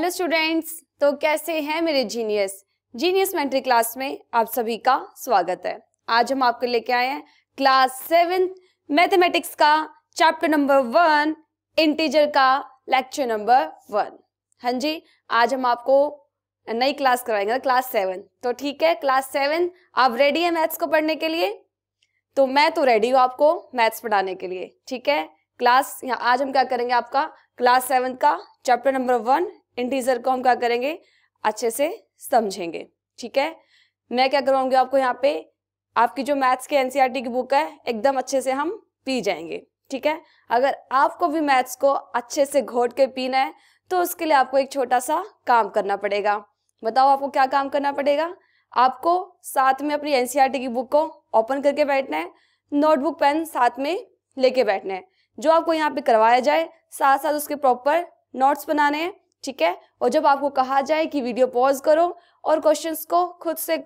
Hello students, तो कैसे हैं मेरे जीनियस मेंटरी क्लास में आप सभी का स्वागत है। आज हम आपको लेके आए हैं क्लास 7 मैथमेटिक्स का चैप्टर नंबर 1 इंटीजर का लेक्चर नंबर 1। हाँ जी, आज हम आपको नई क्लास कराएंगे, क्लास 7। तो ठीक है, क्लास 7 आप रेडी है मैथ्स को पढ़ने के लिए? तो मैं तो रेडी हूँ आपको मैथ्स पढ़ाने के लिए। ठीक है, क्लास आज हम क्या करेंगे, आपका क्लास 7 का चैप्टर नंबर 1 इंटीजर को हम क्या करेंगे, अच्छे से समझेंगे। ठीक है, मैं क्या करवाऊंगी आपको, यहाँ पे आपकी जो मैथ्स के एनसीईआरटी की बुक है एकदम अच्छे से हम पी जाएंगे। ठीक है, अगर आपको भी मैथ्स को अच्छे से घोट के पीना है तो उसके लिए आपको एक छोटा सा काम करना पड़ेगा। बताओ आपको क्या काम करना पड़ेगा? आपको साथ में अपनी एनसीईआरटी की बुक को ओपन करके बैठना है, नोटबुक पेन साथ में लेके बैठना है। जो आपको यहाँ पे करवाया जाए साथ साथ उसके प्रॉपर नोट्स बनाने हैं। ठीक है, और जब आपको कहा जाए कि वीडियो पॉज करो और क्वेश्चंस को खुद से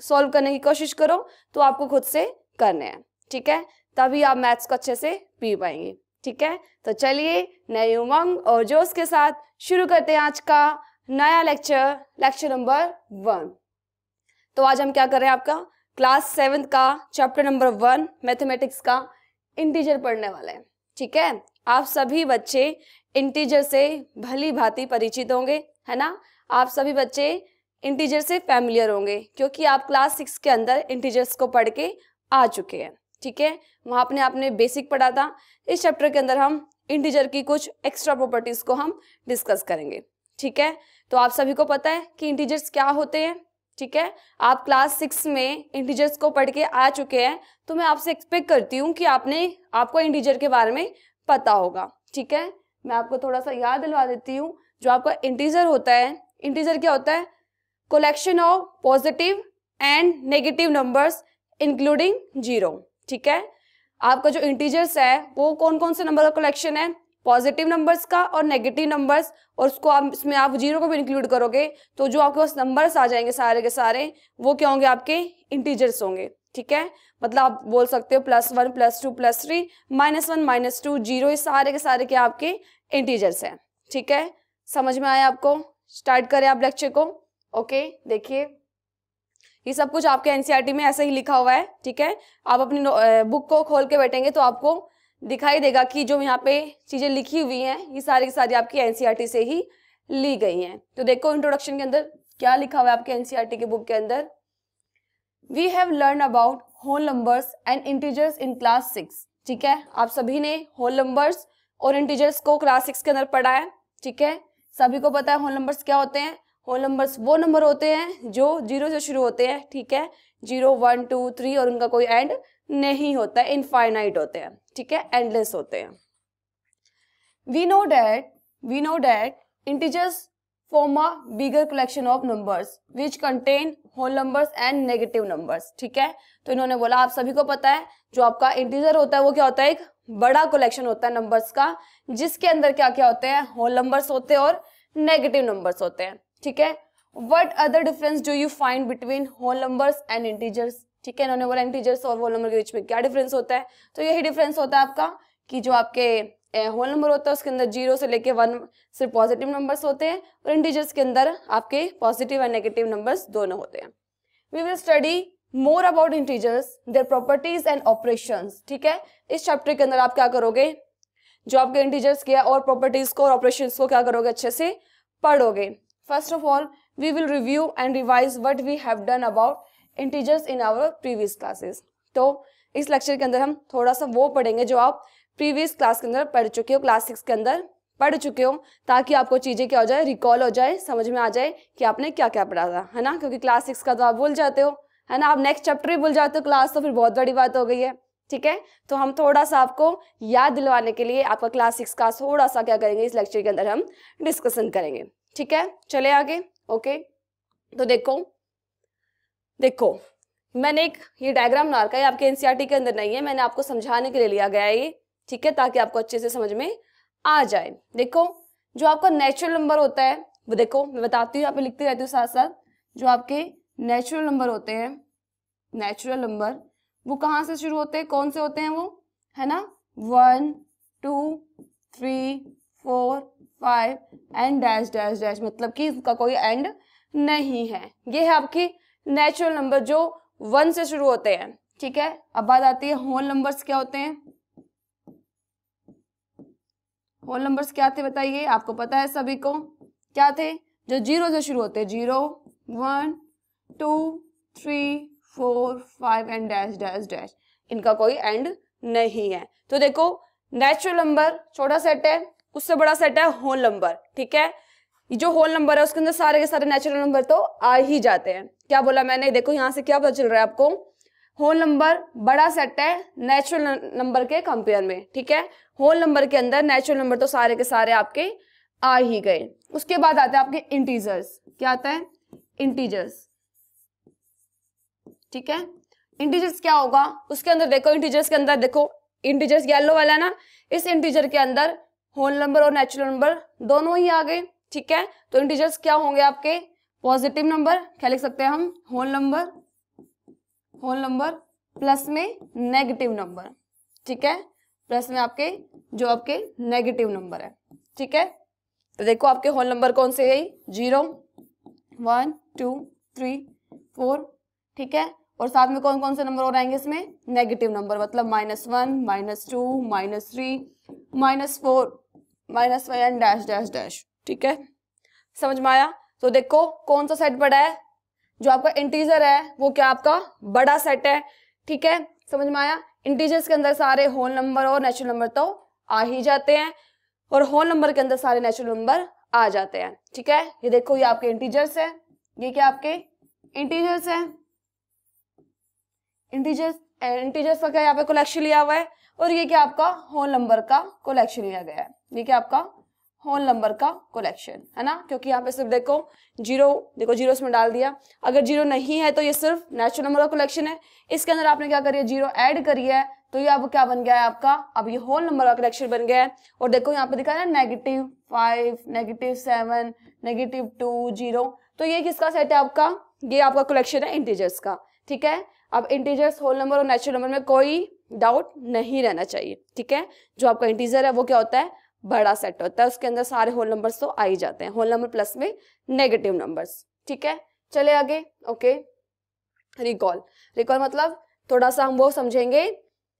सॉल्व करने की कोशिश करो, तो आपको खुद से करने हैं। ठीक है, तभी आप मैथ्स को अच्छे से पी पाएंगे। ठीक है, तो चलिए नए उमंग और जोश के साथ शुरू करते हैं आज का नया लेक्चर नंबर 1। तो आज हम क्या कर रहे हैं, आपका क्लास 7 का चैप्टर नंबर 1 मैथमेटिक्स का इंटीजर पढ़ने वाले हैं। ठीक है, आप सभी बच्चे इंटीजर से भली भांति परिचित होंगे, है ना? आप सभी बच्चे इंटीजर से फैमिलियर होंगे क्योंकि आप क्लास 6 के अंदर इंटीजर्स को पढ़ के आ चुके हैं। ठीक है, वहाँ आपने बेसिक पढ़ा था। इस चैप्टर के अंदर हम इंटीजर की कुछ एक्स्ट्रा प्रॉपर्टीज को हम डिस्कस करेंगे। ठीक है, तो आप सभी को पता है कि इंटीजर्स क्या होते हैं। ठीक है, आप क्लास 6 में इंटीजर्स को पढ़ के आ चुके हैं, तो मैं आपसे एक्सपेक्ट करती हूँ कि आपको इंटीजर के बारे में पता होगा। ठीक है, मैं आपको थोड़ा सा याद दिलवा देती हूँ। जो आपका इंटीजर होता है, इंटीजर क्या होता है? Collection of positive and negative numbers including 0। ठीक है, आपका जो इंटीजर्स है वो कौन कौन से नंबर का कलेक्शन है? पॉजिटिव नंबर्स का और नेगेटिव नंबर्स, और उसको आप इसमें आप 0 को भी इंक्लूड करोगे तो जो आपके पास नंबर्स आ जाएंगे सारे के सारे, वो क्या होंगे? आपके इंटीजर्स होंगे। ठीक है, मतलब आप बोल सकते हो +1 +2 +3 -1 -2 0, ये सारे के सारे क्या आपके इंटीजर्स हैं। ठीक है, समझ में आया आपको? स्टार्ट करें आप लेक्चर को। ओके, देखिए ये सब कुछ आपके एनसीईआरटी में ऐसे ही लिखा हुआ है। ठीक है, आप अपनी बुक को खोल के बैठेंगे तो आपको दिखाई देगा कि जो यहाँ पे चीजें लिखी हुई हैं ये सारी की सारी आपकी एनसीईआरटी से ही ली गई हैं। तो देखो इंट्रोडक्शन के अंदर क्या लिखा हुआ है आपके एनसीईआरटी की बुक के अंदर। We have learn about whole numbers and integers in class 6। ठीक है, आप सभी ने होल नंबर्स और इंटीजर्स को क्लास 6 के अंदर पढ़ा है। ठीक है, सभी को पता है होल नंबर्स क्या होते हैं। होल नंबर्स वो नंबर होते हैं जो 0 से शुरू होते हैं। ठीक है, 0 1 2 3 और उनका कोई एंड नहीं होता है, इनफाइनाइट होते हैं। ठीक है, एंडलेस होते हैं। We know that integers form a bigger collection of numbers which contain whole numbers and negative numbers। ठीक है, तो इन्होंने बोला आप सभी को पता है जो आपका इंटीजर होता है वो क्या होता है? एक बड़ा कलेक्शन होता है नंबर्स का, जिसके अंदर क्या क्या होते हैं? होल नंबर्स होते हैं और नेगेटिव नंबर्स होते हैं। ठीक है, what other difference do you find between whole numbers and integers? ठीक है, इन्होंने बोला इंटीजर्स और होल नंबर के बीच में क्या डिफरेंस होता है? तो यही डिफरेंस होता है आपका कि जो आपके होल नंबर होता है उसके अंदर 0 से लेके 1 सिर्फ पॉजिटिव नंबर्स होते हैं, और इंटीजर्स के अंदर आपके पॉजिटिव एंड नेगेटिव नंबर्स दोनों होते हैं। We will study more about integers, their properties and operations. ठीक है, इस चैप्टर के अंदर आप क्या करोगे? जो आपके इंटीजर्स के और प्रॉपर्टीज को और ऑपरेशंस को क्या करोगे? अच्छे से पढ़ोगे। First of all we will review and revise what we have done about integers in our previous classes. तो इस लेक्चर के अंदर हम थोड़ा सा वो पढ़ेंगे जो आप प्रीवियस क्लास के अंदर पढ़ चुके हो, क्लास 6 के अंदर पढ़ चुके हो, ताकि आपको चीजें क्या हो जाए? रिकॉल हो जाए, समझ में आ जाए कि आपने क्या क्या पढ़ा था, है ना? क्योंकि क्लास 6 का तो आप भूल जाते हो, है ना? आप नेक्स्ट चैप्टर भी भूल जाते हो क्लास, तो फिर बहुत बड़ी बात हो गई है। ठीक है, तो हम थोड़ा सा आपको याद दिलवाने के लिए आपका क्लास 6 का थोड़ा सा क्या करेंगे, इस लेक्चर के अंदर हम डिस्कशन करेंगे। ठीक है, चले आगे। ओके, तो देखो मैंने एक ये डायग्राम बना रखा है, आपके एनसीईआरटी के अंदर नहीं है, मैंने आपको समझाने के लिए लिया गया है ये। ठीक है, ताकि आपको अच्छे से समझ में आ जाए। देखो जो आपका नेचुरल नंबर होता है वो, देखो मैं बताती हूँ, यहाँ पे लिखती रहती हूँ साथ साथ। जो आपके नेचुरल नंबर होते हैं, नेचुरल नंबर वो कहाँ से शुरू होते हैं? कौन से होते हैं वो? है ना, 1 2 3 4 5 एंड डैश डैश डैश, मतलब कि इसका कोई एंड नहीं है। ये है आपकी नेचुरल नंबर जो 1 से शुरू होते हैं, ठीक है। अब बात आती है होल नंबर्स क्या होते हैं। होल नंबर्स क्या थे बताइए, आपको पता है सभी को, क्या थे, जो 0 से शुरू होते हैं, 0 1 2 3 4 5 एंड डैश डैश डैश, इनका कोई एंड नहीं है। तो देखो नेचुरल नंबर छोटा सेट है, उससे बड़ा सेट है होल नंबर, ठीक है। जो होल नंबर है उसके अंदर सारे के सारे नेचुरल नंबर तो आ ही जाते हैं। क्या बोला मैंने, देखो यहाँ से क्या पता चल रहा है आपको, होल नंबर बड़ा सेट है नेचुरल नंबर के कंपेयर में, ठीक है। होल नंबर के अंदर नेचुरल नंबर तो सारे के सारे आपके आ ही गए। उसके बाद आते हैं आपके इंटीजर्स। क्या आता है, इंटीजर्स, ठीक है। इंटीजर्स क्या होगा, उसके अंदर देखो, इंटीजर्स के अंदर देखो, इंटीजर्स येलो वाला ना, इस इंटीजर के अंदर होल नंबर और नेचुरल नंबर दोनों ही आ गए, ठीक है। तो इंटीजर्स क्या होंगे आपके, पॉजिटिव नंबर, क्या लिख सकते हैं हम, होल नंबर प्लस में नेगेटिव नंबर, ठीक है, प्लस में आपके जो आपके नेगेटिव नंबर है, ठीक है। तो देखो आपके होल नंबर कौन से है, 0 1 2 3 4, ठीक है। और साथ में कौन कौन से नंबर और आएंगे इसमें, नेगेटिव नंबर, मतलब -1 -2 -3 -4 -5 एंड डैश डैश डैश, ठीक है। समझ में आया। तो देखो कौन सा सेट बड़ा है, जो आपका इंटीजर है वो क्या आपका बड़ा सेट है, ठीक है। समझ में आया। इंटीजर्स के अंदर सारे होल नंबर और नेचुरल नंबर तो आ ही जाते हैं, और होल नंबर के अंदर सारे नेचुरल नंबर आ जाते हैं, ठीक है। ये देखो ये आपके इंटीजर्स है, ये क्या आपके इंटीजर्स है, इंटीजर्स का क्या यहाँ पे कलेक्शन लिया हुआ है, और ये क्या आपका होल नंबर का कलेक्शन लिया गया है, ये क्या आपका होल नंबर का कलेक्शन है ना। क्योंकि यहाँ पे सिर्फ देखो 0, देखो 0 इसमें डाल दिया, अगर 0 नहीं है तो ये सिर्फ नेचुरल नंबर का कलेक्शन है। इसके अंदर आपने क्या करिए, 0 ऐड करी है, तो ये अब क्या बन गया है आपका, अब ये होल नंबर का कलेक्शन बन गया है। और देखो यहाँ पे दिखा है ना -5 -7 -2 0, तो ये किसका सेट है आपका, ये आपका कलेक्शन है इंटीजर्स का, ठीक है। अब इंटीजर्स, होल नंबर और नेचुरल नंबर में कोई डाउट नहीं रहना चाहिए, ठीक है। जो आपका इंटीजर है वो क्या होता है, बड़ा सेट होता है, उसके अंदर सारे होल नंबर्स तो आ ही जाते हैं, होल नंबर प्लस में नेगेटिव नंबर्स, ठीक है। चले आगे, ओके। रिकॉल मतलब थोड़ा सा हम वो समझेंगे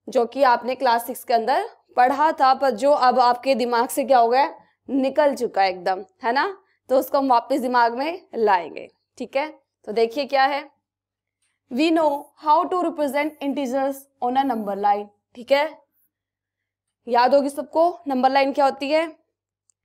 जो कि आपने क्लास 6 के अंदर पढ़ा था, पर जो अब आपके दिमाग से क्या हो गया, निकल चुका है एकदम, है ना। तो उसको हम वापस दिमाग में लाएंगे, ठीक है। तो देखिए क्या है, we know how to represent integers on a number line, ठीक है। याद होगी सबको, नंबर लाइन क्या होती है,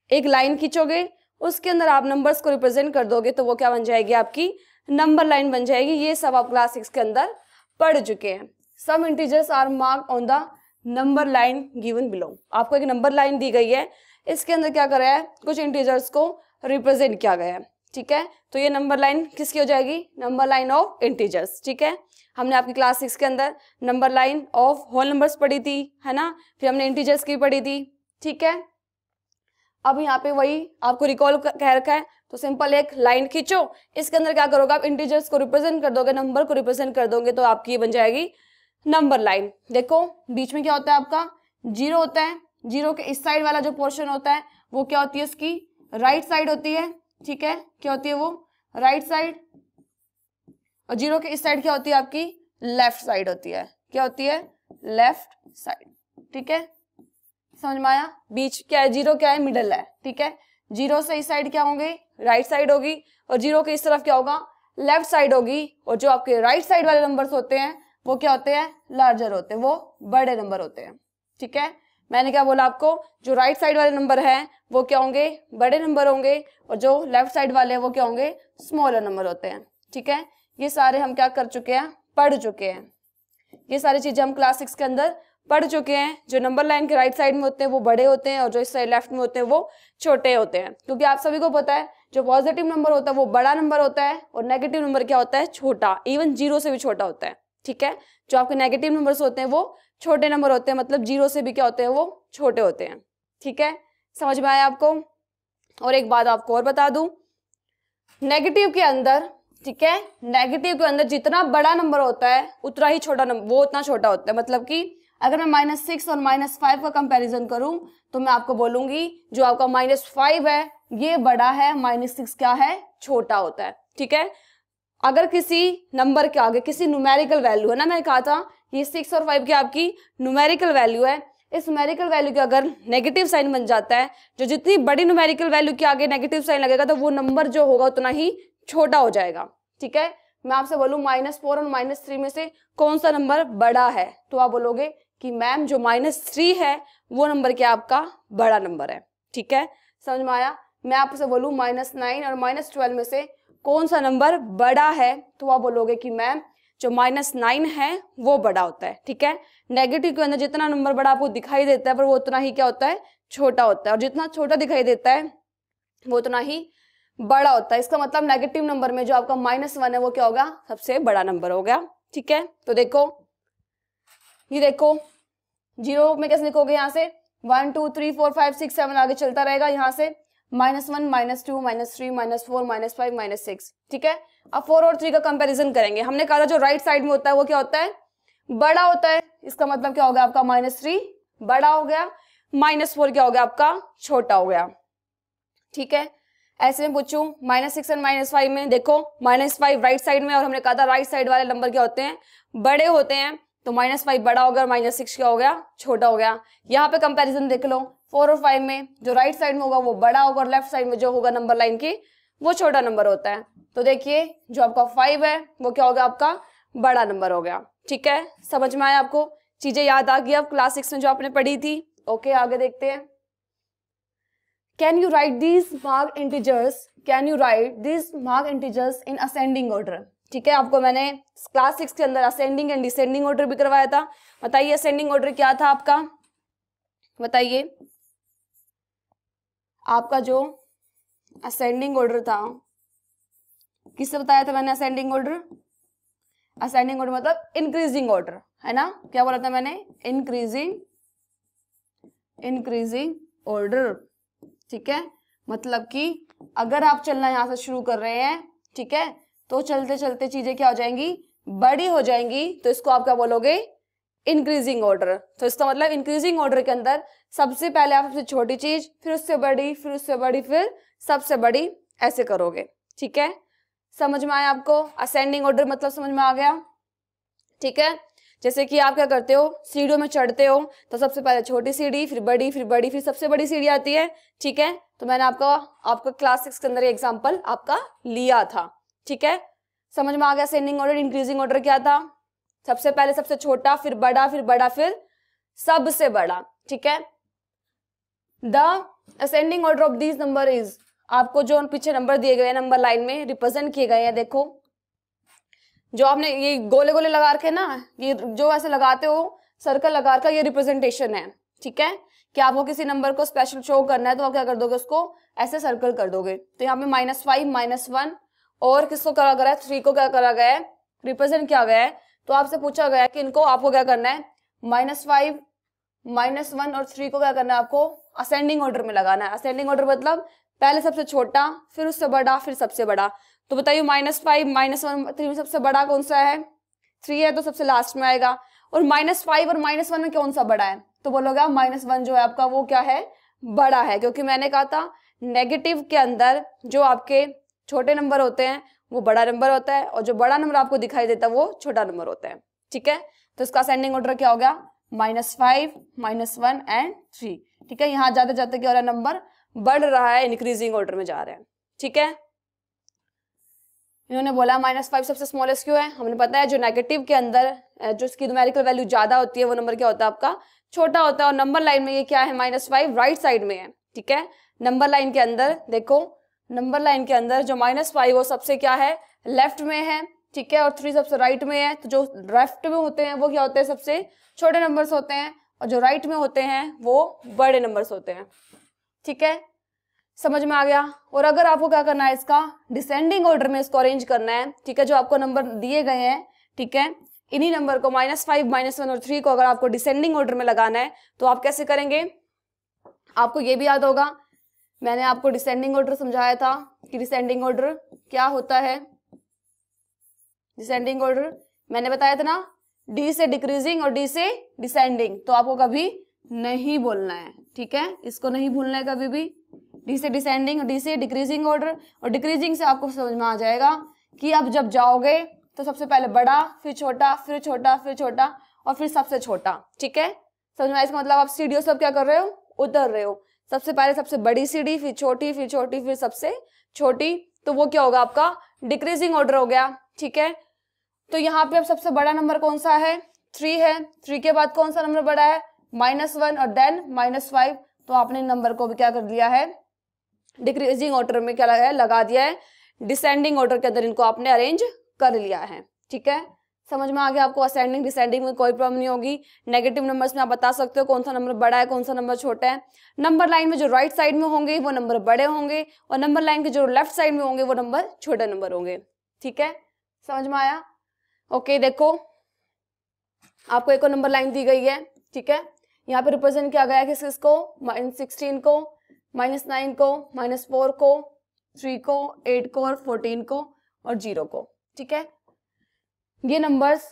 एक लाइन खींचोगे, उसके अंदर आप नंबर्स को रिप्रेजेंट कर दोगे, तो वो क्या बन जाएगी, आपकी नंबर लाइन बन जाएगी। ये सब आप क्लास 6 के अंदर पढ़ चुके हैं। Some integers are marked on the number line given below, आपको एक नंबर लाइन दी गई है, इसके अंदर क्या करा है, कुछ इंटीजर्स को रिप्रेजेंट किया गया है, ठीक है। तो ये नंबर लाइन किसकी हो जाएगी, नंबर लाइन ऑफ इंटीजर्स, ठीक है। हमने आपकी क्लास 6 के अंदर number line of whole numbers पढ़ी थी, है ना, फिर हमने इंटीजर्स की पढ़ी थी, ठीक है। अब यहाँ पे वही आपको रिकॉल कह रखा है, तो सिंपल एक लाइन खींचो, इसके अंदर क्या करोगे, आप इंटीजर्स को रिप्रेजेंट कर दोगे, नंबर को रिप्रेजेंट कर दोगे, तो आपकी ये बन जाएगी नंबर लाइन। देखो बीच में क्या होता है आपका, 0 होता है, 0 के इस साइड वाला जो पोर्शन होता है वो क्या होती है, उसकी राइट साइड होती है, ठीक है। क्या होती है वो, राइट साइड। और 0 के इस साइड क्या होती है, आपकी लेफ्ट साइड होती है, क्या होती है, लेफ्ट साइड, ठीक है। समझ में आया। बीच क्या है, 0 क्या है, मिडल है, ठीक है। 0 से इस साइड क्या होंगे, राइट साइड होगी, और 0 के इस तरफ क्या होगा, लेफ्ट साइड होगी। और जो आपके राइट साइड वाले नंबर्स होते हैं वो क्या होते हैं, लार्जर होते हैं, वो बड़े नंबर होते हैं, ठीक है। मैंने क्या बोला आपको, जो राइट साइड वाले नंबर हैं वो क्या होंगे, बड़े नंबर होंगे, और जो लेफ्ट साइड वाले हैं वो क्या होंगे, स्मॉलर नंबर होते हैं, ठीक है। ये सारे हम क्या कर चुके हैं, पढ़ चुके हैं, ये सारी चीजें हम क्लास 6 के अंदर पढ़ चुके हैं। जो नंबर लाइन के राइट साइड में होते हैं वो बड़े होते हैं, और जो इस साइड लेफ्ट में होते हैं वो छोटे होते हैं। क्योंकि आप सभी को पता है जो पॉजिटिव नंबर होता है वो बड़ा नंबर होता है, और नेगेटिव नंबर क्या होता है, छोटा, इवन 0 से भी छोटा होता है, ठीक है। जो आपके नेगेटिव नंबर्स होते हैं वो छोटे नंबर होते हैं, मतलब 0 से भी क्या होते हैं, वो छोटे होते हैं, ठीक है। समझ में आया आपको। और एक बात आपको और बता दूं, नेगेटिव के अंदर, ठीक है, नेगेटिव के अंदर जितना बड़ा नंबर होता है उतना ही छोटा नंबर, वो उतना छोटा होता है। मतलब कि अगर मैं -6 और -5 का कंपैरिजन करूं तो मैं आपको बोलूंगी जो आपका -5 है ये बड़ा है, -6 क्या है, छोटा होता है। ठीक है, अगर किसी नंबर के आगे किसी न्यूमेरिकल वैल्यू है ना, मैंने कहा था ये 6 और 5 की आपकी न्यूमेरिकल वैल्यू है, इस न्यूमेरिकल वैल्यू के अगर नेगेटिव साइन बन जाता है, जो जितनी बड़ी न्यूमेरिकल वैल्यू के आगे नेगेटिव साइन लगेगा तो वो नंबर जो होगा उतना ही छोटा हो जाएगा। ठीक है, मैं आपसे बोलूं -4 और -3 में से कौन सा नंबर बड़ा है, तो आप बोलोगे कि मैम जो -3 है वो नंबर क्या आपका बड़ा नंबर है। ठीक है, समझ में आया। मैं आपसे बोलूं -9 और -12 में से कौन सा नंबर बड़ा है, तो आप बोलोगे कि मैम जो -9 है वो बड़ा होता है। ठीक है, नेगेटिव के अंदर जितना नंबर बड़ा आपको दिखाई देता है पर वो उतना ही क्या होता है, छोटा होता है, और जितना छोटा दिखाई देता है वो उतना ही बड़ा होता है। इसका मतलब नेगेटिव नंबर में जो आपका -1 है वो क्या होगा, सबसे बड़ा नंबर हो गया। ठीक है, तो देखो ये देखो 0 में कैसे लिखोगे, यहाँ से 1 2 3 4 5 6 7 आगे चलता रहेगा, यहाँ से -1 -2 -3 -4 -5 -6। ठीक है, अब 4 और 3 का कंपैरिजन करेंगे। हमने कहा था जो राइट साइड में होता है वो क्या होता है, बड़ा होता है। इसका मतलब क्या हो गया आपका, -3 बड़ा हो गया, -4 क्या हो गया आपका, छोटा हो गया। ठीक है, ऐसे में पूछूं -6 और -5 में, देखो -5 राइट साइड में, और हमने कहा था राइट साइड वाले नंबर क्या होते हैं, बड़े होते हैं, तो -5 बड़ा हो गया और -6 क्या हो गया, छोटा हो गया। यहाँ पे कंपैरिजन देख लो, 4 और 5 में जो राइट साइड में होगा वो बड़ा होगा और लेफ्ट साइड में जो होगा नंबर लाइन की वो छोटा नंबर होता है। तो देखिए जो आपका 5 है वो क्या होगा, आपका बड़ा नंबर हो गया। ठीक है, समझ में आया आपको, चीजें याद आ गई अब क्लास 6 में जो आपने पढ़ी थी। ओके, आगे देखते हैं। Can you write these marked integers? Can you write these marked integers in ascending order? ठीक है, आपको मैंने क्लास 6 के अंदर असेंडिंग एंड डिसेंडिंग ऑर्डर भी करवाया था। बताइए असेंडिंग ऑर्डर क्या था आपका, बताइए आपका जो असेंडिंग ऑर्डर था किससे बताया था मैंने, असेंडिंग ऑर्डर, असेंडिंग ऑर्डर मतलब इंक्रीजिंग ऑर्डर है ना, क्या बोला था मैंने, इंक्रीजिंग ऑर्डर। ठीक है, मतलब कि अगर आप चलना यहां से शुरू कर रहे हैं, ठीक है, तो चलते चलते चीजें क्या हो जाएंगी, बड़ी हो जाएंगी, तो इसको आप क्या बोलोगे, इंक्रीजिंग ऑर्डर। तो इसका मतलब इंक्रीजिंग ऑर्डर के अंदर सबसे पहले आप सबसे छोटी चीज, फिर उससे बड़ी, फिर उससे बड़ी, फिर सबसे बड़ी, ऐसे करोगे। ठीक है, समझ में आया आपको, असेंडिंग ऑर्डर मतलब समझ में आ गया। ठीक है, जैसे कि आप क्या करते हो, सीढ़ियों में चढ़ते हो तो सबसे पहले छोटी सीढ़ी, फिर बड़ी, फिर बड़ी, फिर सबसे बड़ी सीढ़ी आती है। ठीक है, तो मैंने आपका क्लास 6 के अंदर एग्जांपल आपका लिया था। ठीक है, समझ में आ गया असेंडिंग ऑर्डर, इंक्रीजिंग ऑर्डर क्या था, सबसे पहले सबसे छोटा, फिर बड़ा, फिर बड़ा, फिर सबसे बड़ा। ठीक है, the ascending order of this number is, आपको जो पीछे नंबर दिए गए नंबर लाइन में रिप्रेजेंट किए गए हैं, देखो जो आपने ये गोले गोले लगा रखे ना, ये जो ऐसे लगाते हो सर्कल लगा कर, ये रिप्रेजेंटेशन है। ठीक है, कि आपको किसी नंबर को स्पेशल शो करना है तो आप क्या कर दोगे, उसको ऐसे सर्कल कर दोगे। तो यहाँ पे -5 -1 और किसको करा गया है, 3 को क्या करा गया है, रिप्रेजेंट किया गया है। तो आपसे पूछा गया है कि इनको आपको क्या करना है, -5 -1 और 3 को क्या करना है, आपको असेंडिंग ऑर्डर में लगाना है। असेंडिंग ऑर्डर मतलब पहले सबसे छोटा, फिर उससे बड़ा, फिर सबसे बड़ा। तो बताइए -5 -1 3 में सबसे बड़ा कौन सा है, 3 है, तो सबसे लास्ट में आएगा। और -5 और -1 में कौन सा बड़ा है, तो बोलोगे आप -1 जो है आपका वो क्या है, बड़ा है, क्योंकि मैंने कहा था नेगेटिव के अंदर जो आपके छोटे नंबर होते हैं वो बड़ा नंबर होता है, और जो बड़ा नंबर आपको दिखाई देता है वो छोटा नंबर होता है। ठीक है, तो इसका असेंडिंग ऑर्डर क्या हो गया, -5 -1 एंड 3। ठीक है, यहाँ जाते जाते क्या हो रहा है, नंबर बढ़ रहा है, इंक्रीजिंग ऑर्डर में जा रहे हैं। ठीक है, इन्होंने बोला -5 सबसे स्मॉलेस्ट क्यों है, हमने पता है जो नेगेटिव के अंदर जो इसकी न्यूमेरिकल वैल्यू ज्यादा होती है वो नंबर क्या होता है आपका, छोटा होता है। और नंबर लाइन में ये क्या है, -5 राइट साइड में है। ठीक है, नंबर लाइन के अंदर देखो, नंबर लाइन के अंदर जो -5 वो सबसे क्या है, लेफ्ट में है। ठीक है, और 3 सबसे राइट में है। तो जो लेफ्ट में होते हैं वो क्या होते हैं, सबसे छोटे नंबर्स होते हैं, और जो राइट में होते हैं वो बड़े नंबर्स होते हैं। ठीक है, समझ में आ गया। और अगर आपको क्या करना है, इसका डिसेंडिंग ऑर्डर में इसको अरेंज करना है। ठीक है, जो आपको नंबर दिए गए हैं, ठीक है, इन्हीं नंबर को -5 -1 और 3 को अगर आपको डिसेंडिंग ऑर्डर में लगाना है तो आप कैसे करेंगे, आपको ये भी याद होगा, मैंने आपको डिसेंडिंग ऑर्डर समझाया था कि डिसेंडिंग ऑर्डर क्या होता है। डिसेंडिंग ऑर्डर मैंने बताया था ना, डी से डिक्रीजिंग और डी से डिसेंडिंग, तो आपको कभी नहीं बोलना है, ठीक है, इसको नहीं भूलना है कभी भी। डी से डिसेंडिंग और डी से डिक्रीजिंग ऑर्डर, और डिक्रीजिंग से आपको समझ में आ जाएगा कि अब जब जाओगे तो सबसे पहले बड़ा, फिर छोटा, फिर छोटा, फिर छोटा और फिर सबसे छोटा, ठीक है, समझ में? इसका मतलब आप सीढ़ियों से क्या कर रहे हो, उतर रहे हो। सबसे पहले सबसे बड़ी सीढ़ी, फिर छोटी, फिर छोटी, फिर सबसे छोटी, तो वो क्या होगा आपका डिक्रीजिंग ऑर्डर हो गया, ठीक है। तो यहाँ पे अब सबसे बड़ा नंबर कौन सा है, 3 है। 3 के बाद कौन सा नंबर बड़ा है, -1 और देन -5, तो आपने नंबर को भी क्या कर दिया है, डिक्रीजिंग ऑर्डर में क्या लगा दिया है, डिसेंडिंग ऑर्डर के अंदर इनको आपने अरेंज कर लिया है, ठीक है। समझ में आ गया आपको? असेंडिंग डिसेंडिंग में कोई प्रॉब्लम नहीं होगी। नेगेटिव नंबर्स में आप बता सकते हो कौन सा नंबर बड़ा है, कौन सा नंबर छोटा है। नंबर लाइन में जो राइट साइड में होंगे वो नंबर बड़े होंगे, और नंबर लाइन के जो लेफ्ट साइड में होंगे वो नंबर छोटे नंबर होंगे, ठीक है, समझ में आया? ओके, देखो आपको एक और नंबर लाइन दी गई है, ठीक है। यहाँ पे रिप्रेजेंट किया गया है किसको, -16 को, -9 को, -4 को, 3 को, 8 को और 14 को और 0 को, ठीक है। ये नंबर्स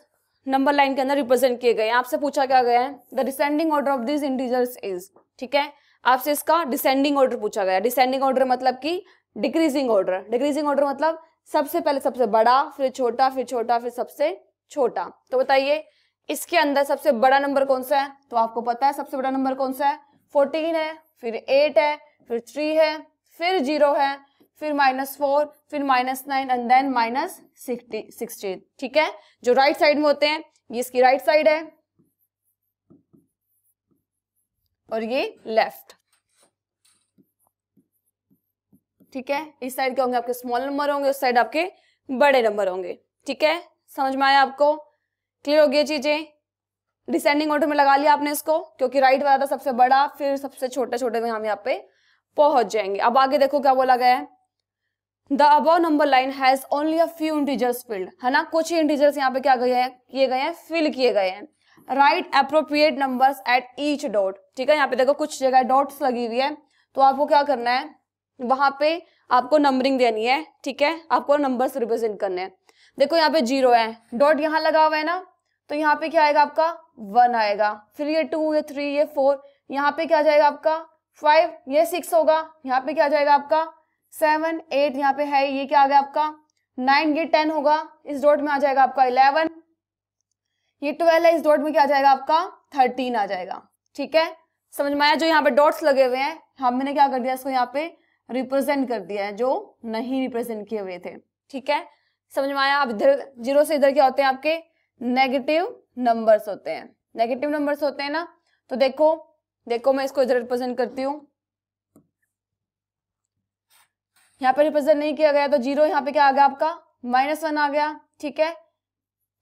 नंबर लाइन के अंदर रिप्रेजेंट किए गए हैं। आपसे पूछा क्या गया है, the descending order of this integers is, ठीक है, आपसे इसका डिसेंडिंग ऑर्डर पूछा गया। डिसेंडिंग ऑर्डर मतलब कि डिक्रीजिंग ऑर्डर, डिक्रीजिंग ऑर्डर मतलब सबसे पहले सबसे बड़ा, फिर छोटा, फिर छोटा, फिर सबसे छोटा। तो बताइए इसके अंदर सबसे बड़ा नंबर कौन सा है, तो आपको पता है सबसे बड़ा नंबर कौन सा है, 14 है, फिर 8 है, फिर 3 है, फिर 0 है, फिर -4, फिर -9 एंड देन -16, ठीक है। जो राइट साइड में होते हैं ये इसकी राइट साइड है और ये लेफ्ट, ठीक है। इस साइड के होंगे आपके स्मॉल नंबर होंगे, उस साइड आपके बड़े नंबर होंगे, ठीक है। समझ में आया आपको? क्लियर हो गई चीजें? डिसेंडिंग ऑर्डर में लगा लिया आपने इसको, क्योंकि राइट वाला था सबसे बड़ा, फिर सबसे छोटे छोटे में हम यहाँ पे पहुंच जाएंगे। अब आगे देखो क्या बोला गया है, the above number line has only a few integers field, है ना, कुछ ही इंटीजर्स यहाँ पे क्या किए गए हैं, फिल किए गए हैं। Right appropriate numbers at each dot, ठीक है। यहाँ पे देखो कुछ जगह डॉट्स लगी हुई है, तो आपको क्या करना है, वहां पे आपको नंबरिंग देनी है, ठीक है, आपको नंबर्स रिप्रेजेंट करने हैं। देखो यहाँ पे 0 है, डॉट यहाँ लगा हुआ है ना, तो यहाँ पे क्या आएगा आपका 1 आएगा, फिर ये 2, ये 3, ये 4, यहाँ पे क्या जाएगा आपका 5, ये 6 होगा, यहाँ पे क्या जाएगा आपका 7, 8, यहाँ पे है, ये क्या आ गया आपका 9, ये 10 होगा, इस डॉट में आ जाएगा आपका 11, ये 12 है, इस डॉट में क्या आ जाएगा आपका 13 आ जाएगा, ठीक है। समझ में आया? जो यहाँ पे डॉट्स लगे हुए हैं हमने क्या कर दिया, इसको यहाँ पे रिप्रेजेंट कर दिया है जो नहीं रिप्रेजेंट किए हुए थे, ठीक है। समझ में आया? अब इधर 0 से इधर क्या होते हैं आपके नेगेटिव नंबर्स होते हैं, नेगेटिव नंबर्स होते हैं ना। तो देखो मैं इसको इधर रिप्रेजेंट करती हूँ, यहाँ पे रिप्रेजेंट नहीं किया गया तो 0 यहाँ पे क्या आ गया आपका -1 आ गया, ठीक है।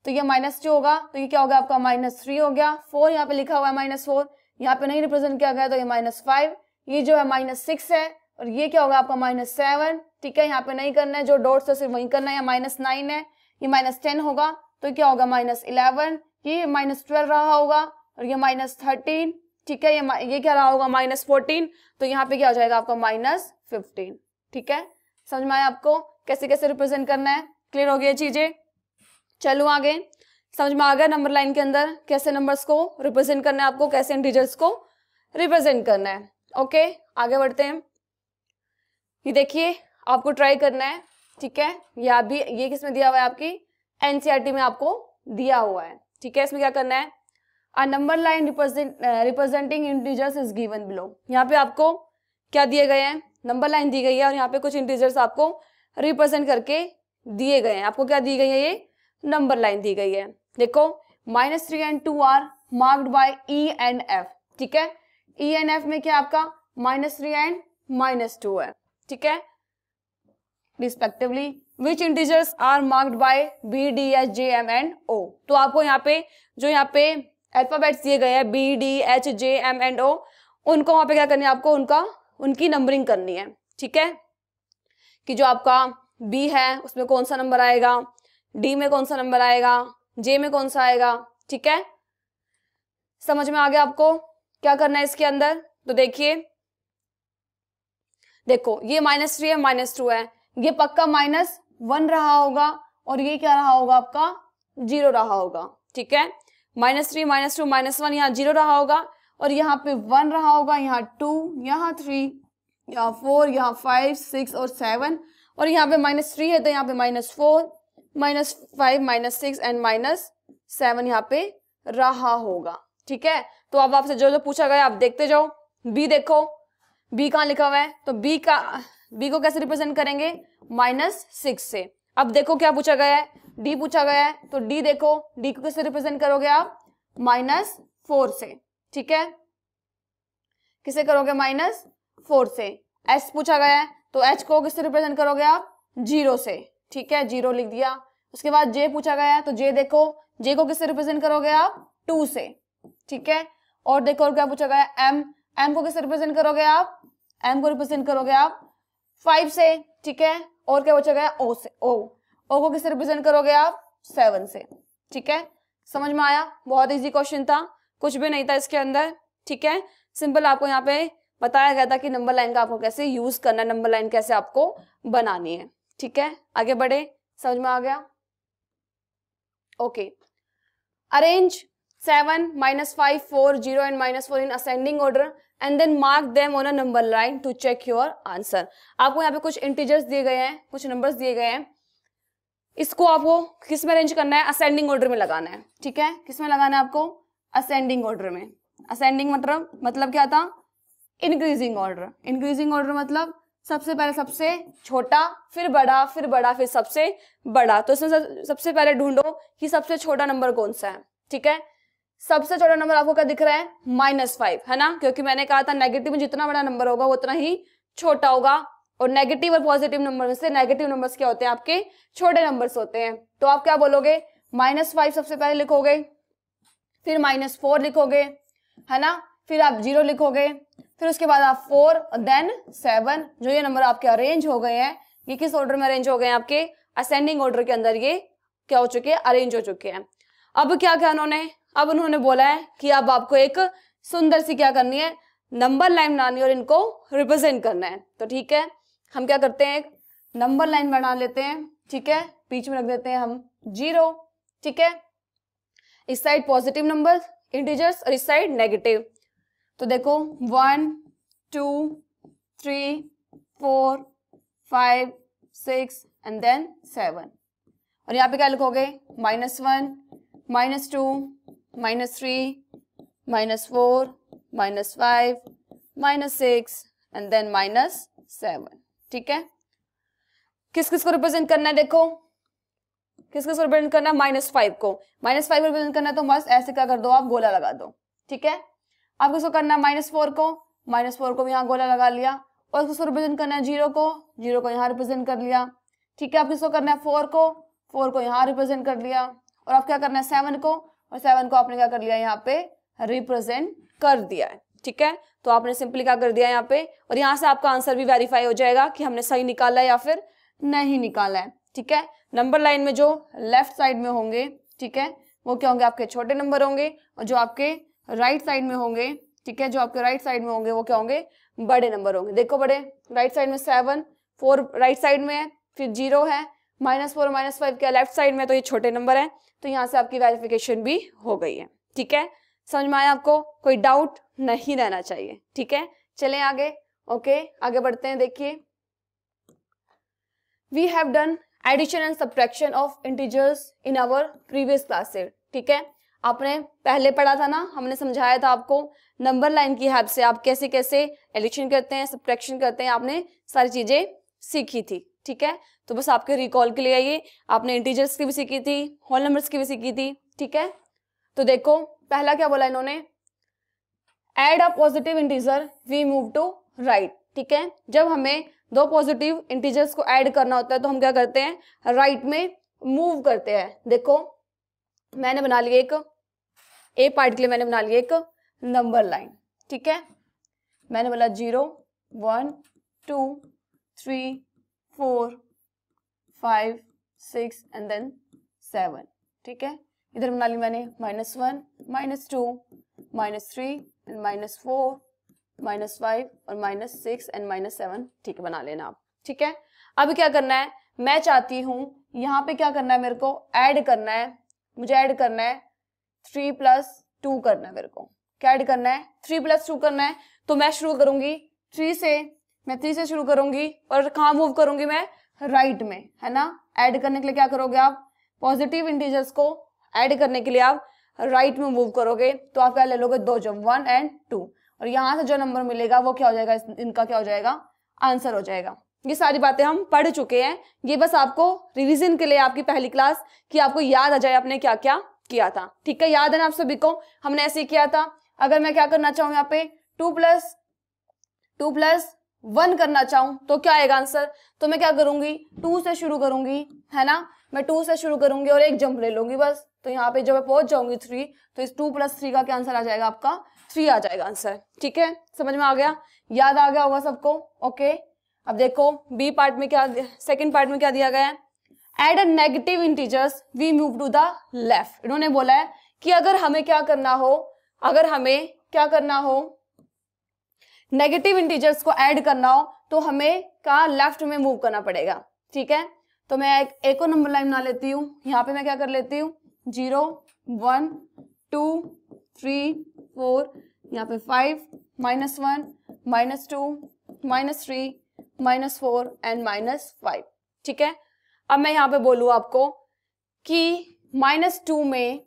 तो ये -2 होगा, तो ये क्या होगा आपका -3 हो गया। 4 यहाँ पे लिखा हुआ है -4, यहाँ पे नहीं रिप्रेजेंट किया गया तो ये -5, ये जो है -6 है, और ये क्या होगा आपका -7, ठीक है। यहाँ पे नहीं करना है, जो डॉट्स है सिर्फ वही करना है। -9 है, ये -10 होगा, तो क्या होगा -11, ये -12 रहा होगा, और ये -13, ठीक है। ये क्या रहा होगा -14, तो यहाँ पे क्या हो जाएगा आपका -15, ठीक है। समझ में आया आपको कैसे कैसे रिप्रेजेंट करना है? क्लियर हो गई चीजें? चलो आगे, समझ में आ गया नंबर लाइन के अंदर कैसे नंबर्स को रिप्रेजेंट करना है, आपको कैसे इंटीजर्स को रिप्रेजेंट करना है। ओके, आगे बढ़ते हैं। ये देखिए आपको ट्राई करना है, ठीक है। ये किसमें दिया हुआ है, आपकी एनसीईआरटी में आपको दिया हुआ है, ठीक है। इसमें क्या करना है, अ number line representing integers is given below. यहाँ पे आपको क्या दिए गए हैं, नंबर लाइन दी गई है, और यहाँ पे कुछ इंटीजर्स आपको रिप्रेजेंट करके दिए गए हैं। आपको क्या दी गई है, ये नंबर लाइन दी गई है। देखो -3 and 2 are marked by E and F, ठीक है। ई एंड एफ में क्या आपका -3 एंड -2 है, ठीक है, respectively. Which integers are marked by B, D, H, J, M and O. तो आपको यहाँ पे अल्फाबेट्स दिए गए हैं B, D, H, J, M and O, उनको वहां पे क्या करनी है, आपको उनकी नंबरिंग करनी है, ठीक है। कि जो आपका बी है उसमें कौन सा नंबर आएगा, डी में कौन सा नंबर आएगा, जे में कौन सा आएगा, ठीक है। समझ में आ गया आपको क्या करना है इसके अंदर? तो देखो ये -3 है, -2 है, ये पक्का -1 रहा होगा, और ये क्या रहा होगा आपका 0 रहा होगा, ठीक है। -3 -2 -1 यहाँ 0 रहा होगा और यहाँ पे 1 रहा होगा, यहाँ 2, यहाँ 3, यहाँ 4, यहाँ 5, 6 और 7 और यहाँ पे -3 है तो यहाँ पे -4, -5, -6 एंड -7 यहाँ पे रहा होगा, ठीक है। तो अब आपसे जो जो पूछा गया आप देखते जाओ। बी देखो, बी कहाँ लिखा हुआ है, तो बी को कैसे रिप्रेजेंट करेंगे, -6 से। अब देखो क्या पूछा गया है, डी पूछा गया है, तो डी देखो, डी को कैसे रिप्रेजेंट करोगे आप, -4 से, ठीक है। किसे करोगे, -4 से। एच पूछा गया है तो एच को किससे रिप्रेजेंट करोगे आप, 0 से, ठीक है, 0 लिख दिया। उसके बाद जे पूछा गया है तो जे देखो, जे को किससे रिप्रेजेंट करोगे आप, 2 से, ठीक है। और देखो और क्या पूछा गया है, एम, एम को किससे रिप्रेजेंट करोगे आप, एम को रिप्रेजेंट करोगे आप 5 से, ठीक है। और क्या पूछा गया, ओ से, ओ को किससे रिप्रेजेंट करोगे आप, 7 से, ठीक है। समझ में आया, बहुत इजी क्वेश्चन था, कुछ भी नहीं था इसके अंदर, ठीक है। सिंपल आपको यहाँ पे बताया गया था कि नंबर लाइन का आपको कैसे यूज करना है, नंबर लाइन कैसे आपको बनानी है, ठीक है। आगे बढ़े, समझ में आ गया, okay. Arrange 7, -5, 4, 0 and -4 in ascending order and then mark them on a number line to check your answer। आपको यहाँ पे कुछ इंटीजर्स दिए गए हैं, कुछ नंबर्स दिए गए हैं, इसको आपको किस में अरेंज करना है, असेंडिंग ऑर्डर में लगाना है, ठीक है। किस में लगाना है आपको, असेंडिंग ऑर्डर में। असेंडिंग मतलब क्या था, इंक्रीजिंग ऑर्डर। इंक्रीजिंग ऑर्डर मतलब सबसे पहले सबसे छोटा, फिर बड़ा, फिर बड़ा, फिर सबसे बड़ा। तो इसमें सबसे पहले ढूंढो कि सबसे छोटा नंबर कौन सा है, ठीक है। सबसे छोटा नंबर आपको क्या दिख रहा है, -5, है ना, क्योंकि मैंने कहा था नेगेटिव में जितना बड़ा नंबर होगा वो उतना ही छोटा होगा। और नेगेटिव और पॉजिटिव नंबर में से नेगेटिव नंबर्स क्या होते हैं, आपके छोटे नंबर्स होते हैं। तो आप क्या बोलोगे, -5 सबसे पहले लिखोगे, फिर -4 लिखोगे, है ना, फिर आप 0 लिखोगे, फिर उसके बाद आप 4 देन 7। जो ये नंबर आपके अरेंज हो गए हैं, ये किस ऑर्डर में अरेंज हो गए हैं, आपके असेंडिंग ऑर्डर के अंदर ये क्या हो चुके हैं, अरेंज हो चुके हैं। अब क्या क्या उन्होंने बोला है कि अब आपको एक सुंदर सी क्या करनी है, नंबर लाइन बनानी और इनको रिप्रेजेंट करना है। तो ठीक है, हम क्या करते हैं, एक नंबर लाइन बना लेते हैं, ठीक है। बीच में रख देते हैं हम 0, ठीक है। इस साइड पॉजिटिव नंबर इंटीजर्स और इस साइड नेगेटिव। तो देखो 1 2 3 4 5 6 एंड देन 7। और यहाँ पे क्या लिखोगे, -1 -2 -3 -4 -5 -6 एंड देन -7, ठीक है। किस किस को रिप्रेजेंट करना है, देखो किस किस को रिप्रेजेंट करना है, -5 को। -5 को रिप्रेजेंट करना है तो बस ऐसे क्या कर दो, आप गोला लगा दो, ठीक है। आप किसको करना है, -4 को, -4 को भी यहाँ गोला लगा लिया। और किसको रिप्रेजेंट करना है, 0 को, 0 को यहाँ रिप्रेजेंट कर लिया, ठीक है। आप किसको करना है, 4 को, 4 को यहाँ रिप्रेजेंट कर लिया। और आप क्या करना है, 7 को, और 7 को आपने क्या कर लिया, यहाँ पे रिप्रेजेंट कर दिया है, ठीक है। तो आपने सिंपली क्या कर दिया यहाँ पे, और यहाँ से आपका आंसर भी वेरीफाई हो जाएगा कि हमने सही निकाला है या फिर नहीं निकाला है, ठीक है। नंबर लाइन में जो लेफ्ट साइड में होंगे, ठीक है, वो क्या होंगे, आपके छोटे नंबर होंगे, और जो आपके राइट साइड में होंगे, ठीक है, जो आपके राइट साइड में होंगे वो क्या होंगे, बड़े नंबर होंगे। देखो बड़े, राइट साइड में 7 4 राइट साइड में है, फिर 0 है, -4 -5 क्या लेफ्ट साइड में, तो ये छोटे नंबर है। तो यहाँ से आपकी वेरिफिकेशन भी हो गई है, ठीक है। समझ में आया आपको, कोई डाउट नहीं रहना चाहिए, ठीक है। चलें आगे, ओके, आगे बढ़ते हैं। देखिए, we have done addition and subtraction of integers in our previous classes, ठीक है। आपने पहले पढ़ा था ना, हमने समझाया था आपको नंबर लाइन की हेल्प से आप कैसे कैसे एडिशन करते हैं, सब्ट्रैक्शन करते हैं, आपने सारी चीजें सीखी थी, ठीक है। तो बस आपके रिकॉल के लिए ये आपने इंटीजर्स की भी सीखी थी, होल नंबर्स की भी सीखी थी, ठीक है। तो देखो पहला क्या बोला इन्होंने, add a positive integer we move to right, ठीक है। जब हमें दो पॉजिटिव इंटीजर्स को ऐड करना होता है तो हम क्या करते हैं, राइट में मूव करते हैं। देखो मैंने बना लिया एक ए पार्ट के लिए मैंने बना लिया एक नंबर लाइन, ठीक है। मैंने बोला 0 1 2 3 4 5 6 एंड देन 7, ठीक है। इधर बना ली मैंने -1 -2 -3 एंड -4 -5 और -6 एंड -7, ठीक है, बना लेना आप, ठीक है। अब क्या करना है, मैं चाहती हूं यहाँ पे क्या करना है, मेरे को ऐड करना है, मुझे ऐड करना है 3 + 2 करना है मेरे को। क्या ऐड करना है? 3 + 2 करना है। तो मैं शुरू करूंगी 3 से, मैं 3 से शुरू करूंगी और कहाँ मूव करूंगी मैं? राइट में, है ना। ऐड करने के लिए क्या करोगे आप? पॉजिटिव इंटीजर्स को ऐड करने के लिए आप राइट में मूव करोगे। तो आप क्या ले लोगे? 2 जंप, 1 और 2, और यहाँ से जो नंबर मिलेगा वो क्या हो जाएगा? इनका क्या हो जाएगा? आंसर हो जाएगा। ये सारी बातें हम पढ़ चुके हैं, ये बस आपको रिवीजन के लिए आपकी पहली क्लास की आपको याद आ जाए आपने क्या क्या किया था। ठीक है, याद है ना आप सभी को? हमने ऐसे ही किया था। अगर मैं क्या करना चाहूँ यहाँ पे 2 + 1 करना चाहूँ तो क्या आएगा आंसर? तो मैं क्या करूंगी? 2 से शुरू करूंगी, है ना। मैं 2 से शुरू करूंगी और एक जंप ले लूंगी बस। तो यहाँ पे जब मैं पहुंच जाऊंगी 3, तो इस 2 + 3 का क्या आंसर आ जाएगा? आपका 3 आ जाएगा आंसर। ठीक है, समझ में आ गया? याद आ गया होगा सबको? ओके, अब देखो बी पार्ट में क्या, सेकंड पार्ट में क्या दिया गया है? Add a negative integers we move to the left. इन्होंने बोला है कि अगर हमें क्या करना हो, अगर हमें क्या करना हो, नेगेटिव इंटीजर्स को ऐड करना हो तो हमें क्या? लेफ्ट में मूव करना पड़ेगा। ठीक है, तो मैं एक और नंबर लाइन बना लेती हूँ। यहाँ पे मैं क्या कर लेती हूँ? 0 1 2 3 4, यहाँ पे 5 -1 -2 -3 -4 एंड -5। ठीक है, अब मैं यहाँ पे बोलूँ आपको कि -2 में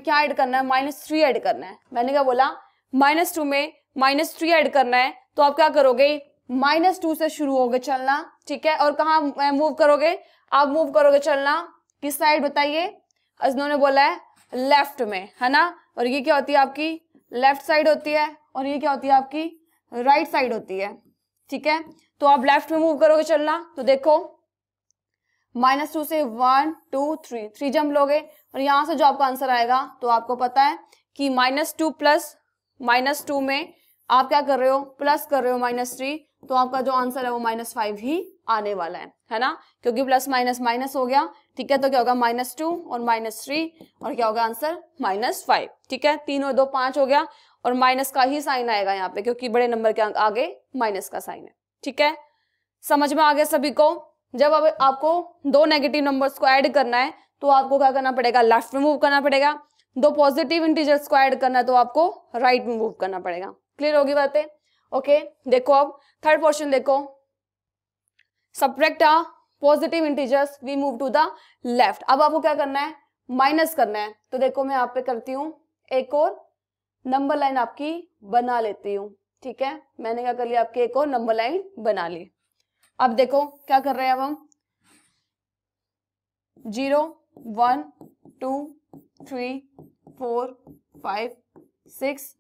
क्या ऐड करना है? -3 ऐड करना है। मैंने क्या बोला? -2 में -3 ऐड करना है। तो आप क्या करोगे? -2 से शुरू होगे चलना। ठीक है, और कहाँ मूव करोगे? आप मूव करोगे चलना किस साइड बताइए? इन्होंने बोला है लेफ्ट में, है ना। और ये क्या होती है आपकी? लेफ्ट साइड होती है, और ये क्या होती है आपकी? राइट साइड होती है। ठीक है, तो आप लेफ्ट में मूव करोगे चलना। तो देखो -2 से 1 2 3 जंप लोगे, और यहाँ से जो आपका आंसर आएगा, तो आपको पता है कि -2 + -2 में आप क्या कर रहे हो? प्लस कर रहे हो -3, तो आपका जो आंसर है वो -5 ही आने वाला है ना, क्योंकि प्लस माइनस माइनस हो गया। ठीक है, तो क्या होगा? -2 और -3, और क्या होगा आंसर? -5। ठीक है, 3 और 2 5 हो गया, और माइनस का ही साइन आएगा यहाँ पे, क्योंकि बड़े नंबर के आगे माइनस का साइन है। ठीक है, समझ में आ गया सभी को? जब अब आपको 2 नेगेटिव नंबर्स को ऐड करना है तो आपको क्या करना पड़ेगा? लेफ्ट में मूव करना पड़ेगा। 2 पॉजिटिव इंटीजर्स को ऐड करना है तो आपको राइट में मूव करना पड़ेगा। क्लियर होगी बातें? ओके, देखो अब थर्ड क्वेश्चन देखो। Subtract positive integers we move to the left. अब आपको क्या करना है? माइनस करना है। तो देखो मैं यहाँ पे करती हूँ, एक और नंबर लाइन आपकी बना लेती हूँ। ठीक है, मैंने क्या कर लिया? आपकी एक और नंबर लाइन बना ली। अब देखो क्या कर रहे हैं अब हम? 0 1 2 3 4 5 6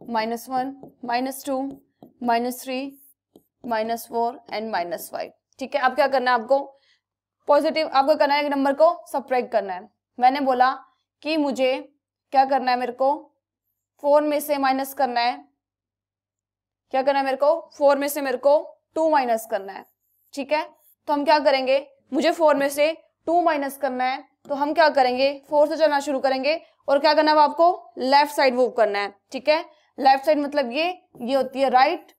-1 -2 -3 -4 एंड -5। ठीक है, अब क्या करना है आपको? पॉजिटिव आपको करना है, नंबर को सब्ट्रैक्ट करना है। मैंने बोला कि मुझे क्या करना है? मेरे को 4 में से माइनस करना है। क्या करना है मेरे को? 4 में से मेरे को 2 माइनस करना है। ठीक है, तो हम क्या करेंगे? मुझे 4 में से 2 माइनस करना है, तो हम क्या करेंगे? 4 से चलना शुरू करेंगे, और क्या करना है आपको? लेफ्ट साइड मूव करना है। ठीक है, लेफ्ट साइड मतलब ये होती है राइट,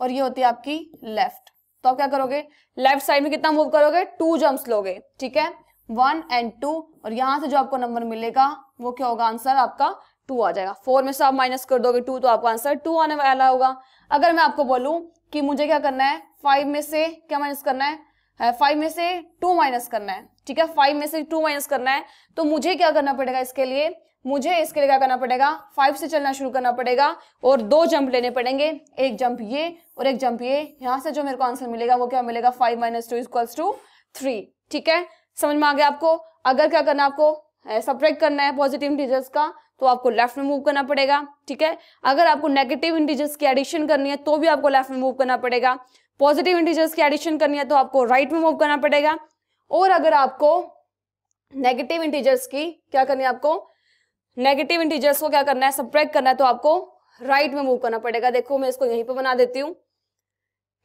और ये होती है आपकी लेफ्ट। तो आप क्या करोगे? लेफ्ट साइड में कितना मूव करोगे? 2 जंप्स लोगे। ठीक है, 1 और 2, और यहां से जो आपको नंबर मिलेगा वो क्या होगा? आंसर आपका 2 आ जाएगा। 4 में से आप माइनस कर दोगे 2, तो आपका आंसर 2 आने वाला होगा। अगर मैं आपको बोलूं कि मुझे क्या करना है? 5 में से क्या माइनस करना है? 5 में से 2 माइनस करना है। ठीक है, 5 में से 2 माइनस करना है, तो मुझे क्या करना पड़ेगा इसके लिए? मुझे इसके लिए क्या करना पड़ेगा? 5 से चलना शुरू करना पड़ेगा, और 2 जंप लेने पड़ेंगे। एक जंप ये और एक जंप ये। यहां से जो मेरे को आंसर मिलेगा वो क्या मिलेगा? 5 - 2 = 3। ठीक है, समझ में आ गया आपको? अगर क्या करना है आपको? सब्ट्रैक्ट करना है पॉजिटिव इंटीजर्स का, तो आपको लेफ्ट में मूव करना पड़ेगा। ठीक है, अगर आपको नेगेटिव इंटीजर्स की एडिशन करनी है तो भी आपको लेफ्ट में मूव करना पड़ेगा। पॉजिटिव इंटीजर्स की एडिशन करनी है तो आपको राइट में मूव करना पड़ेगा। और अगर आपको नेगेटिव इंटीजर्स की क्या करनी है? आपको नेगेटिव इंटीजर्स को क्या करना है? सब्ट्रैक्ट करना है, तो आपको राइट में मूव करना पड़ेगा। देखो मैं इसको यहीं पे बना देती हूँ।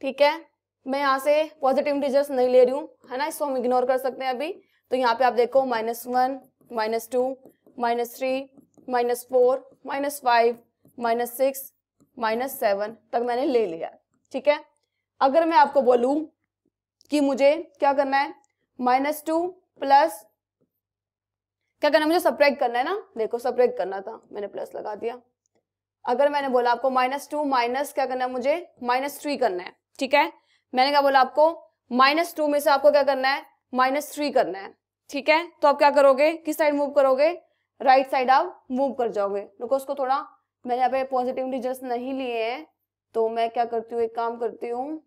ठीक है, मैं यहाँ से पॉजिटिव इंटीजर्स नहीं ले रही हूँ, है ना, इसको हम इग्नोर कर सकते हैं अभी। तो यहाँ पे आप देखो -1 -2 -3 -4 -5 -6 -7 तक मैंने ले लिया। ठीक है, अगर मैं आपको बोलूं कि मुझे क्या करना है? -2 + क्या करना है मुझे, सब्ट्रैक्ट करना है ना, देखो सब्ट्रैक्ट करना था, मैंने प्लस लगा दिया। अगर मैंने बोला आपको -2 माइनस क्या करना है मुझे, -3 करना है, ठीक है। मैंने क्या बोला आपको, -2 में से आपको क्या करना है, -3 करना है, ठीक है। तो आप क्या करोगे, किस साइड मूव करोगे, राइट साइड आप मूव कर जाओगे। देखो उसको थोड़ा, मैंने यहाँ पे पॉजिटिव इंटीजर्स नहीं लिए हैं, तो मैं क्या करती हूँ, एक काम करती हूँ,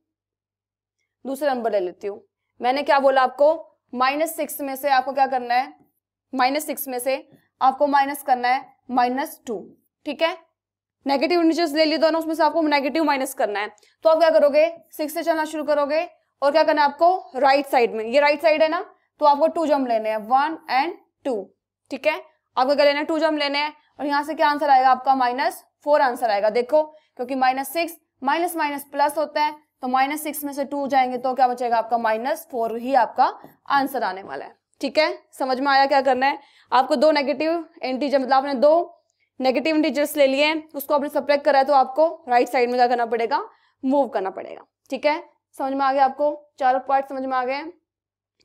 दूसरा नंबर ले लेती हूँ। मैंने क्या बोला आपको, -6 में से आपको क्या करना है, -6 में से आपको माइनस करना है -2, ठीक है। नेगेटिव इंटीजर्स ले लिए दोनों, उसमें से आपको नेगेटिव माइनस करना है। तो आप क्या करोगे, 6 से चलना शुरू करोगे और क्या करना है आपको, राइट साइड में, ये राइट साइड है ना, तो आपको 2 जंप लेने हैं, 1 और 2, ठीक है। आपको क्या लेना है, 2 जंप लेने हैं और यहाँ से क्या आंसर आएगा आपका, -4 आंसर आएगा। देखो क्योंकि -6 माइनस माइनस प्लस होता है, तो -6 में से 2 जाएंगे तो क्या बचेगा आपका, -4 ही आपका आंसर आने वाला है, ठीक है। समझ में आया क्या करना है आपको, 2 नेगेटिव इंटीजर, मतलब आपने 2 नेगेटिव इंटीजर्स ले लिए, उसको आपने सब्ट्रैक्ट करा है, तो आपको राइट साइड में क्या करना पड़ेगा, मूव करना पड़ेगा, ठीक है। समझ में आ गया आपको, चारों पार्ट समझ में आ गए।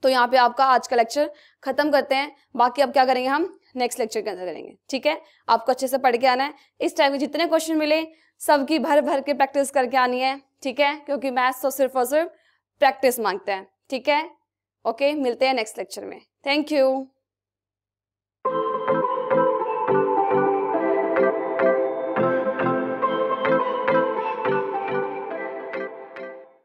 तो यहाँ पे आपका आज का लेक्चर खत्म करते हैं, बाकी अब क्या करेंगे हम नेक्स्ट लेक्चर के अंदर करेंगे, ठीक है। आपको अच्छे से पढ़ के आना है, इस टाइम में जितने क्वेश्चन मिले सबकी भर भर के प्रैक्टिस करके आनी है, ठीक है, क्योंकि मैथ्स तो सिर्फ और सिर्फ प्रैक्टिस मांगते हैं, ठीक है। ओके, मिलते हैं नेक्स्ट लेक्चर में, थैंक यू।